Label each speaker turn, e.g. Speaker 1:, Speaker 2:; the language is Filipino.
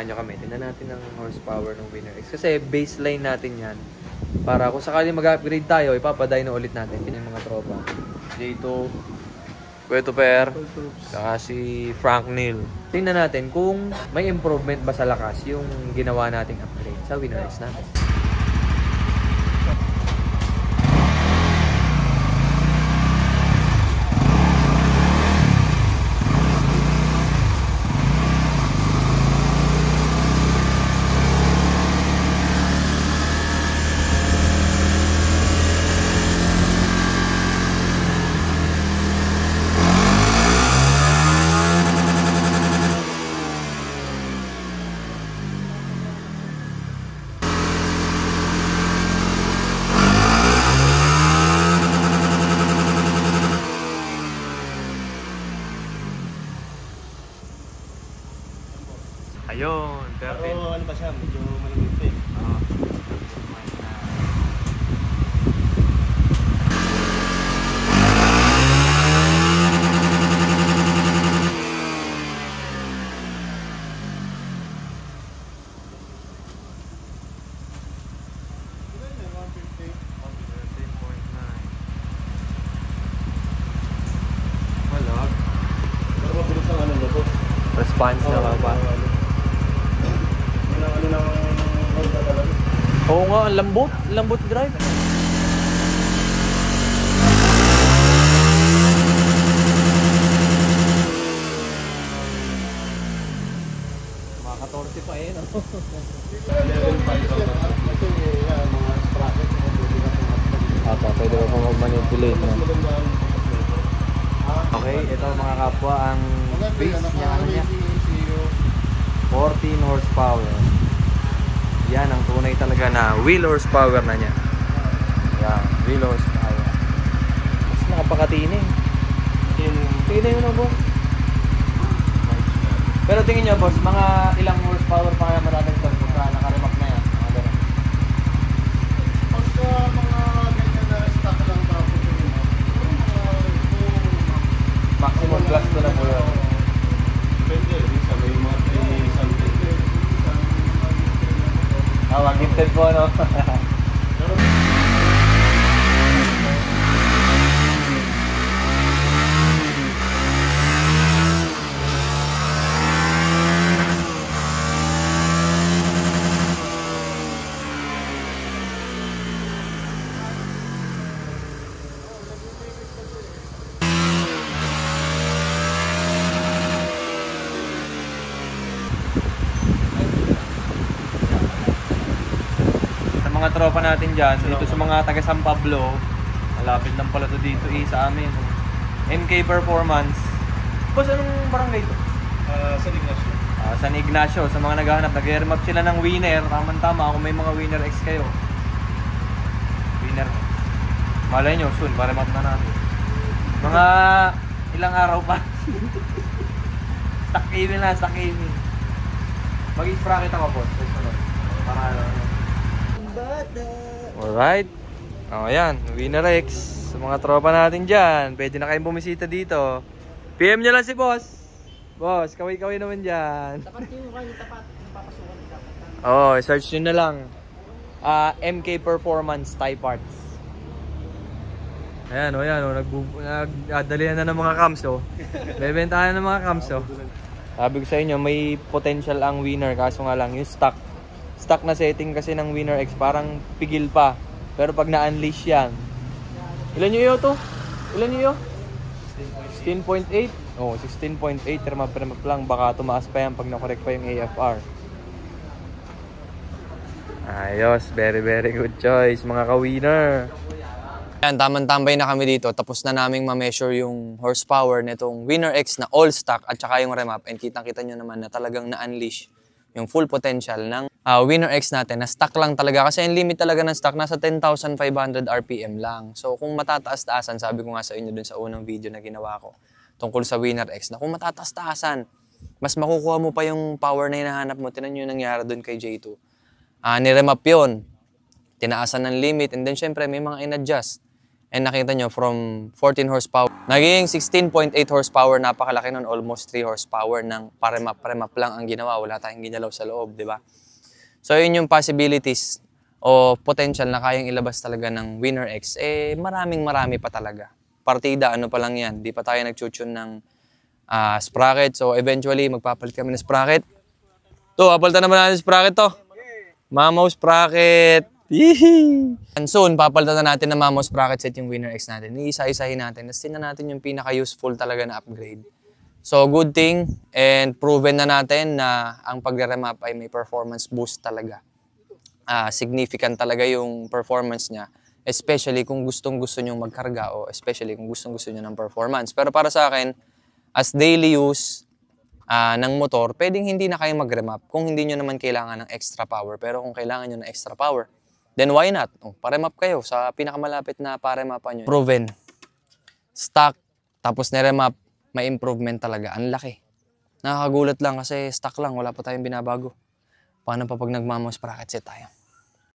Speaker 1: samahan nyo kami. Tingnan natin ang horsepower ng Winner X. Kasi baseline natin yan. Para kung sakali mag-upgrade tayo, ipapadyno ulit natin. Yun yung mga tropa. J2, Puerto Per, saka si Frank Neal. Tingnan natin kung may improvement ba sa lakas yung ginawa nating upgrade sa Winner X natin. Ayun,
Speaker 2: pero ano pa siya, medyo malamig pa eh.
Speaker 1: Malag.
Speaker 2: Pero mabilis ang ano to.
Speaker 1: Response na ba? Oo nga, ang lambot. Lambot drive. Mga 14 pa eh, no?
Speaker 2: Level 5 lang. Kasi mga sprocket.
Speaker 1: Pwede ba kung mag-manipulate, no? Okay, ito mga kapwa, ang base niya, ano niya? 14 horsepower. Yan ang tunay talaga na wheel horsepower na niya. Yan, wheel horsepower. Mas nakapakatining. Tingnan mo na, boss. Pero tingin nyo, boss, mga ilang horsepower pa kaya matatagdag pagka naka-remap na yan? Mga ganun.
Speaker 2: Pagka mga ganyan na stock lang tapos yun,
Speaker 1: Maximum plus to na po yun.
Speaker 2: depende, minsan may mga 3 something.
Speaker 1: Gifted po, no? Mga tropa natin dyan, dito sa mga taga San Pablo, malapit lang pala to dito sa amin. MK Performance. Boss, anong barangay ito?
Speaker 2: San Ignacio.
Speaker 1: San Ignacio, sa mga naghahanap, nag-remap sila ng Winner. Tama-tama, kung may mga Winner X kayo. Winner. Malay nyo, soon, pa-remap na natin. Mga ilang araw pa. Stock email na, stock email. Mag-i-sprocket ako, boss. Para ano. Alright. Ayan, Winner X. Sa mga tropa natin dyan, pwede na kayong bumisita dito. PM nyo lang si boss. Boss, kaway-kaway naman dyan.
Speaker 3: Tapat yung kayo, tapat. Napapasukan yung dapat.
Speaker 1: Oo, search nyo na lang. MK Performance Type Parts. Ayan, nagdalihan na ng mga cams, oh. Bebentahan ng mga cams, oh. Sabi ko sa inyo, may potential ang Winner, kaso nga lang yung stock na setting kasi ng Winner X parang pigil pa. Pero pag na-unleash yan. Ilan nyo yun to? Ilan nyo yun? 16.8? Oo, 16.8. Remap lang. Baka tumaas pa yan pag na-correct pa yung AFR. Ayos. Very, very good choice mga ka-winner. Yan, tamang-tambay na kami dito. Tapos na naming ma-measure yung horsepower nitong Winner X na all stock at saka yung remap. And kitang-kita nyo naman na talagang na-unleash yung full potential ng Winner X natin na stock lang talaga. Kasi yung limit talaga ng stock nasa 10,500 RPM lang. So kung matataas-taasan, sabi ko nga sa inyo dun sa unang video na ginawa ko tungkol sa Winner X, na kung matataas-taasan, mas makukuha mo pa yung power na hinahanap mo. Tinan nyo yung nangyari dun kay J2. Niremap yun. Tinaasan ng limit and then syempre may mga in-adjust. And nakita nyo from 14 horsepower, Naging 16.8 horsepower, napakalaki nun, almost 3 horsepower ng paremap lang ang ginawa, wala tayong ginalaw sa loob, di ba? So yun yung possibilities o potential na kayang ilabas talaga ng Winner X, marami pa talaga. Partida, ano pa lang yan, di pa tayo nag-tune ng sprocket, so eventually magpapalit kami ng sprocket. To, papalitan naman natin sprocket to. Mamaw sprocket. And soon, papalitan na natin na Mamaw sprocket set yung Winner X natin. Iisa-isahin natin. Tapos tingnan natin yung pinaka-useful talaga na upgrade. So, good thing and proven na natin na ang pagre-remap ay may performance boost talaga. Significant talaga yung performance niya. Especially kung gustong-gusto nyo magkarga o especially kung gustong-gusto nyo ng performance. Pero para sa akin, as daily use ng motor, pwedeng hindi na kayo mag-remap kung hindi nyo naman kailangan ng extra power. Pero kung kailangan nyo ng extra power, then why not? Pa-remap kayo sa pinakamalapit na pa-remapan nyo. Proven. Stock, tapos na-remap, may improvement talaga. Ang laki. Nakakagulat lang kasi stock lang, wala pa tayong binabago. Paano pa pag nag-Mamaw sprocket set tayo?